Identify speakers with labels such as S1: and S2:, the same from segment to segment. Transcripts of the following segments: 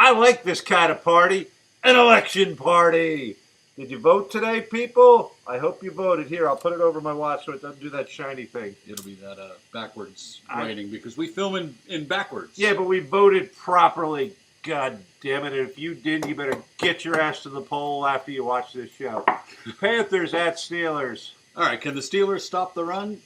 S1: I like this kind of party. An election party. Did you vote today, people? I hope you voted. Here, I'll put it over my watch so it doesn't do that shiny thing.
S2: It'll be that backwards writing because we film in backwards.
S1: Yeah, but we voted properly. God damn it. If you didn't, you better get your ass to the poll after you watch this show. Panthers at Steelers.
S2: All right, can the Steelers stop the run?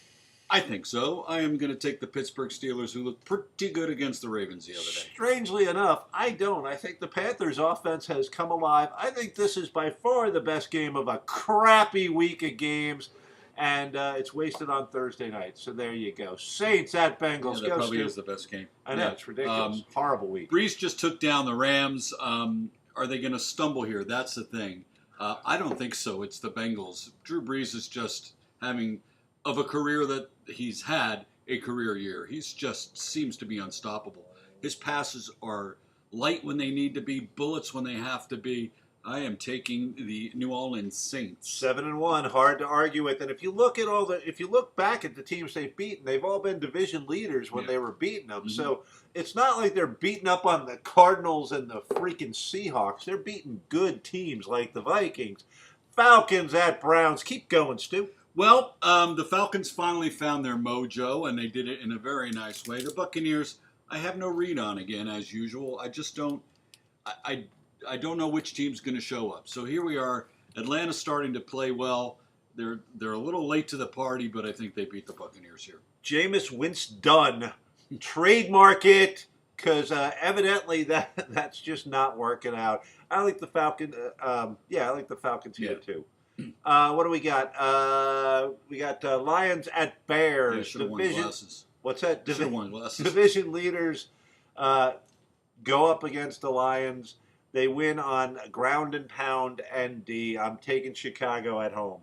S2: I think so. I am going to take the Pittsburgh Steelers, who looked pretty good against the Ravens the other day.
S1: Strangely enough, I don't. I think the Panthers' offense has come alive. I think this is by far the best game of a crappy week of games, and it's wasted on Thursday night. So there you go. Saints at Bengals.
S2: Yeah, that probably is the best game.
S1: I know, it's ridiculous. Horrible week.
S2: Brees just took down the Rams. Are they going to stumble here? That's the thing. I don't think so. It's the Bengals. Drew Brees is just having, of a career that he's had, a career year. He's just seems to be unstoppable. His passes are light when they need to be, bullets when they have to be. I am taking the New Orleans Saints.
S1: 7-1, hard to argue with. And if you look back at the teams they've beaten, they've all been division leaders when they were beating them. Mm-hmm. So it's not like they're beating up on the Cardinals and the freaking Seahawks. They're beating good teams like the Vikings. Falcons at Browns. Keep going, Stu.
S2: Well, the Falcons finally found their mojo, and they did it in a very nice way. The Buccaneers, I have no read on again, as usual. I just don't. I don't know which team's going to show up. So here we are. Atlanta's starting to play well. They're a little late to the party, but I think they beat the Buccaneers here.
S1: Jameis Winston, trademark it, because evidently that's just not working out. I like the Falcons. I like the Falcons here too. What do we got? We got Lions at Bears.
S2: Yeah, division. Won glasses.
S1: What's that?
S2: Won glasses.
S1: Division leaders go up against the Lions. They win on ground and pound and D. I'm taking Chicago at home.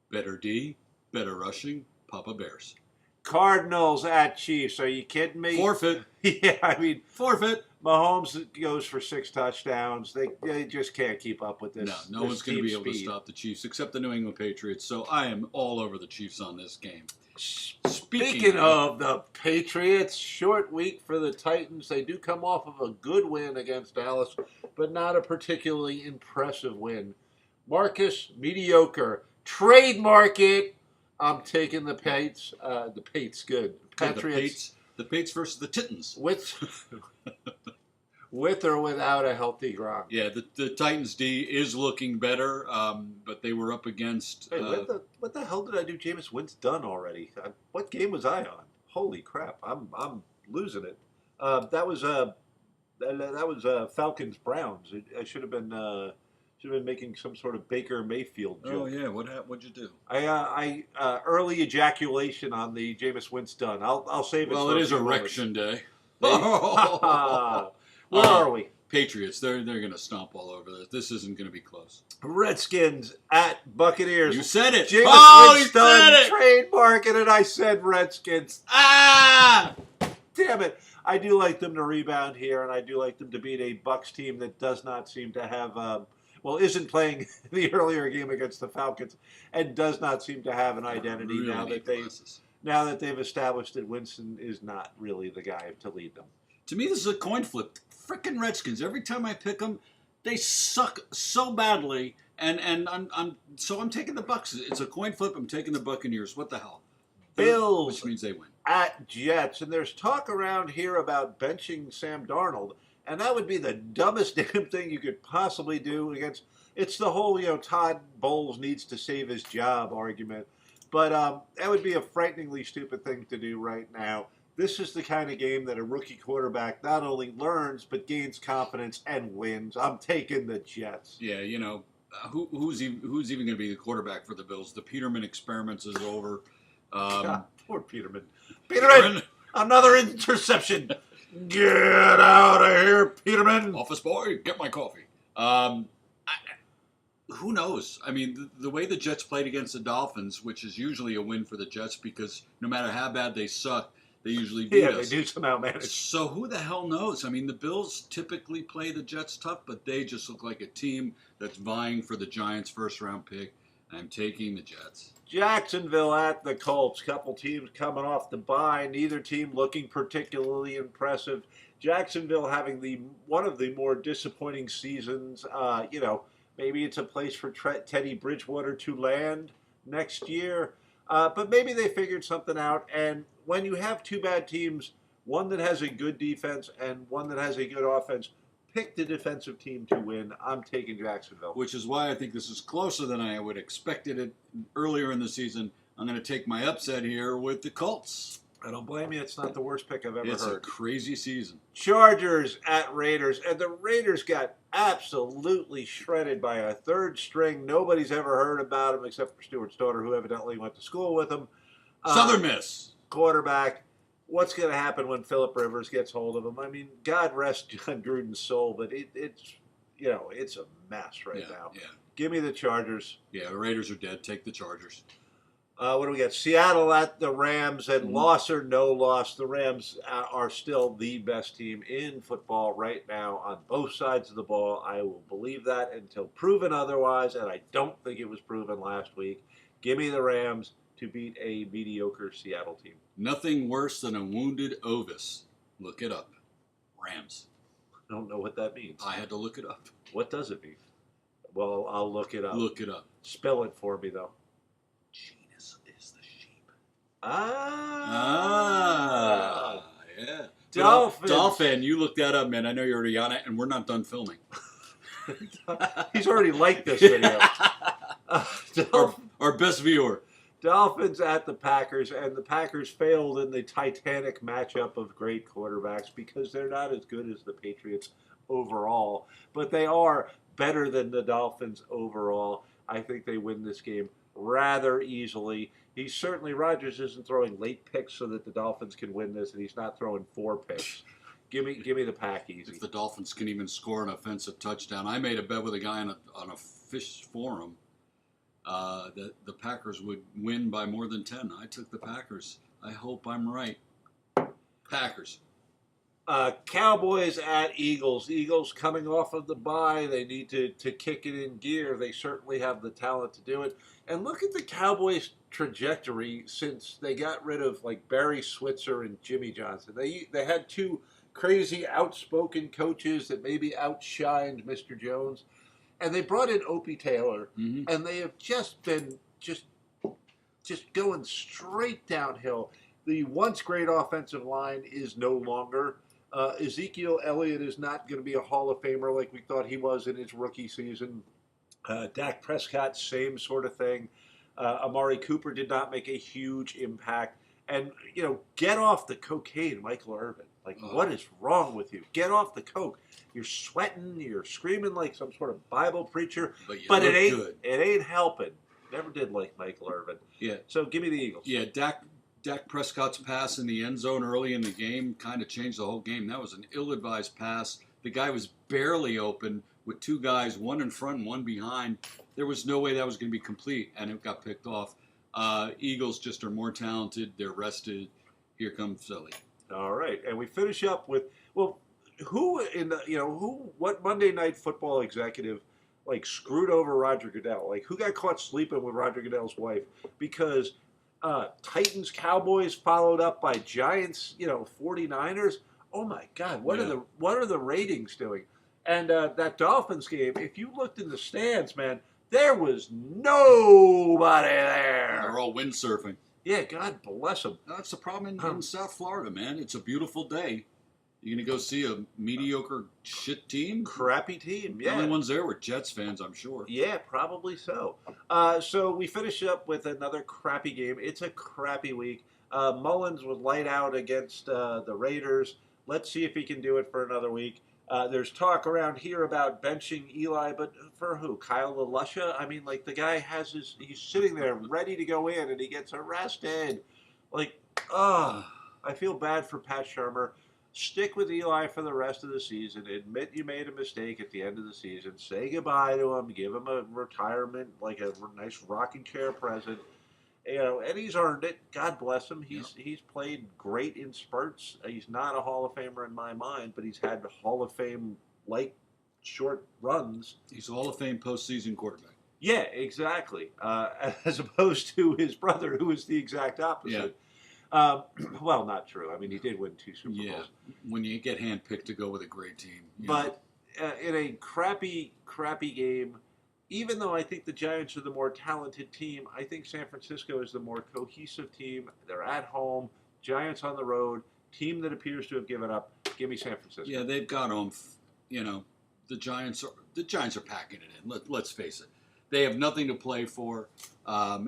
S2: Better D, better rushing, Papa Bears.
S1: Cardinals at Chiefs. Are you kidding me?
S2: Forfeit.
S1: Yeah, I mean.
S2: Forfeit.
S1: Mahomes goes for 6 touchdowns. They just can't keep up with this.
S2: No one's going to be able to stop the Chiefs except the New England Patriots. So I am all over the Chiefs on this game.
S1: Speaking of the Patriots, short week for the Titans. They do come off of a good win against Dallas, but not a particularly impressive win. Marcus, mediocre. Trademark it. I'm taking the Pates. The Pates, good.
S2: Patriots. The Pates versus the Titans.
S1: With or without a healthy Gronk.
S2: Yeah, the Titans D is looking better, but they were up against.
S1: Hey, what the hell did I do? Jameis Winston already. What game was I on? Holy crap! I'm losing it. That was Falcons Browns. I should have been making some sort of Baker Mayfield joke.
S2: Oh yeah, what'd you do?
S1: I early ejaculation on the Jameis Winston. I'll save it.
S2: Well, it is erection day.
S1: Where are we?
S2: Patriots. They're going to stomp all over this. This isn't going to be close.
S1: Redskins at Buccaneers.
S2: You said it.
S1: Jameis Winston, you said it. Trademark it, and I said Redskins.
S2: Ah!
S1: Damn it. I do like them to rebound here, and I do like them to beat a Bucs team that does not seem to have, isn't playing the earlier game against the Falcons, and does not seem to have an identity
S2: really
S1: now that they've established that Winston is not really the guy to lead them.
S2: To me, this is a coin flip. Frickin' Redskins. Every time I pick them, they suck so badly, and I'm taking the Bucs. It's a coin flip. I'm taking the Buccaneers. What the hell?
S1: Bills,
S2: which means they win.
S1: At Jets, and there's talk around here about benching Sam Darnold, and that would be the dumbest damn thing you could possibly do against. It's the whole Todd Bowles needs to save his job argument, but that would be a frighteningly stupid thing to do right now. This is the kind of game that a rookie quarterback not only learns, but gains confidence and wins. I'm taking the Jets.
S2: Yeah, who's even going to be the quarterback for the Bills? The Peterman experiments is over.
S1: God, poor Peterman. Peterman, another interception. Get out of here, Peterman.
S2: Office boy, get my coffee. Who knows? I mean, the way the Jets played against the Dolphins, which is usually a win for the Jets because no matter how bad they suck, they usually beat us.
S1: Yeah, they do somehow manage.
S2: So who the hell knows? I mean, the Bills typically play the Jets tough, but they just look like a team that's vying for the Giants' first-round pick. I'm taking the Jets.
S1: Jacksonville at the Colts. Couple teams coming off the bye. Neither team looking particularly impressive. Jacksonville having one of the more disappointing seasons. Maybe it's a place for Teddy Bridgewater to land next year. But maybe they figured something out. And when you have two bad teams, one that has a good defense and one that has a good offense, pick the defensive team to win. I'm taking Jacksonville.
S2: Which is why I think this is closer than I would expected it earlier in the season. I'm going to take my upset here with the Colts.
S1: I don't blame you. It's not the worst pick I've ever
S2: It's
S1: heard.
S2: a crazy season.
S1: Chargers at Raiders. And the Raiders got absolutely shredded by a third string. Nobody's ever heard about him except for Stuart Stoner, who evidently went to school with him.
S2: Southern Miss.
S1: Quarterback. What's going to happen when Phillip Rivers gets hold of him? I mean, God rest John Gruden's soul, but it's a mess right now.
S2: Yeah.
S1: Give me the Chargers.
S2: Yeah, the Raiders are dead. Take the Chargers.
S1: What do we got? Seattle at the Rams, and loss or no loss, the Rams are still the best team in football right now on both sides of the ball. I will believe that until proven otherwise, and I don't think it was proven last week. Give me the Rams to beat a mediocre Seattle team.
S2: Nothing worse than a wounded Ovis. Look it up. Rams.
S1: I don't know what that means.
S2: I had to look it up.
S1: What does it mean? Well, I'll look it up.
S2: Look it up.
S1: Spell it for me, though.
S2: Genus is the sheep. Yeah.
S1: Dolphins.
S2: Dolphin, you look that up, man. I know you're already on it, and we're not done filming.
S1: He's already liked this video.
S2: Our best viewer.
S1: Dolphins at the Packers, and the Packers failed in the titanic matchup of great quarterbacks because they're not as good as the Patriots overall, but they are better than the Dolphins overall. I think they win this game rather easily. Rodgers isn't throwing late picks so that the Dolphins can win this, and he's not throwing 4 picks. Give me the Pack easy.
S2: If the Dolphins can even score an offensive touchdown, I made a bet with a guy on a fish forum that the Packers would win by more than 10. I took the Packers. I hope I'm right. Packers.
S1: Cowboys at Eagles. Eagles coming off of the bye. They need to kick it in gear. They certainly have the talent to do it. And look at the Cowboys' trajectory since they got rid of like Barry Switzer and Jimmy Johnson. They had 2 crazy, outspoken coaches that maybe outshined Mr. Jones. And they brought in Opie Taylor, and they have just been just going straight downhill. The once great offensive line is no longer. Ezekiel Elliott is not going to be a Hall of Famer like we thought he was in his rookie season. Dak Prescott, same sort of thing. Amari Cooper did not make a huge impact. And, get off the cocaine, Michael Irvin. What is wrong with you? Get off the coke. You're sweating. You're screaming like some sort of Bible preacher. But it ain't
S2: good.
S1: It ain't helping. Never did like Michael Irvin.
S2: Yeah.
S1: So give me the Eagles.
S2: Yeah, Dak Prescott's pass in the end zone early in the game kind of changed the whole game. That was an ill-advised pass. The guy was barely open with 2 guys, one in front and one behind. There was no way that was going to be complete, and it got picked off. Eagles just are more talented. They're rested. Here comes Philly.
S1: All right, and we finish up with what Monday Night Football executive screwed over Roger Goodell? Who got caught sleeping with Roger Goodell's wife? Because Titans Cowboys followed up by Giants 49ers. Oh my God, what are the ratings doing? And that Dolphins game, if you looked in the stands, man, there was nobody there.
S2: They're all windsurfing.
S1: Yeah, God bless them.
S2: That's the problem in South Florida, man. It's a beautiful day. You're going to go see a mediocre shit team?
S1: Crappy team, yeah.
S2: The only ones there were Jets fans, I'm sure.
S1: Yeah, probably so. So we finish up with another crappy game. It's a crappy week. Mullins was light out against the Raiders. Let's see if he can do it for another week. There's talk around here about benching Eli, but for who? Kyle LaLusha? I mean, the guy he's sitting there ready to go in, and he gets arrested. I feel bad for Pat Shurmur. Stick with Eli for the rest of the season. Admit you made a mistake at the end of the season. Say goodbye to him. Give him a retirement, a nice rocking chair present. And he's earned it. God bless him. He's played great in spurts. He's not a Hall of Famer in my mind, but he's had Hall of Fame short runs.
S2: He's a Hall of Fame postseason quarterback.
S1: Yeah, exactly. As opposed to his brother, who is the exact opposite. Um, well, not true. I mean, he did win 2 Super
S2: Yeah,
S1: Bowls.
S2: when you get handpicked to go with a great team.
S1: But in a crappy game, even though I think the Giants are the more talented team, I think San Francisco is the more cohesive team. They're at home, Giants on the road, team that appears to have given up. Give me San Francisco.
S2: Yeah, they've got them. You know, the Giants are packing it in. Let's face it, they have nothing to play for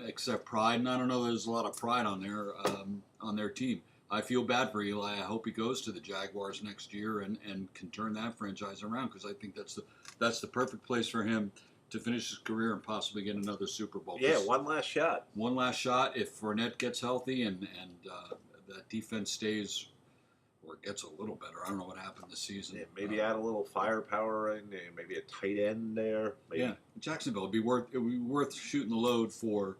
S2: except pride, and I don't know. There's a lot of pride on their team. I feel bad for Eli. I hope he goes to the Jaguars next year and can turn that franchise around, because I think that's the perfect place for him to finish his career and possibly get another Super Bowl.
S1: Yeah, one last shot.
S2: One last shot. If Fournette gets healthy and that defense stays or gets a little better, I don't know what happened this season.
S1: Yeah, maybe add a little firepower in, maybe a tight end there. Maybe.
S2: Yeah, Jacksonville would be worth shooting the load for.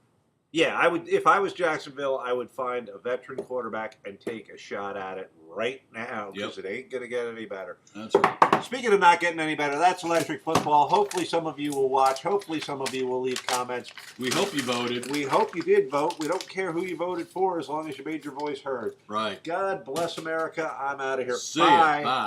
S1: Yeah, I would. If I was Jacksonville, I would find a veteran quarterback and take a shot at it right now, because it ain't going to get any better.
S2: That's right.
S1: Speaking of not getting any better, that's Electric Football. Hopefully some of you will watch. Hopefully some of you will leave comments.
S2: We hope you voted.
S1: We hope you did vote. We don't care who you voted for as long as you made your voice heard.
S2: Right.
S1: God bless America. I'm out of here.
S2: See
S1: Bye.
S2: ya. Bye.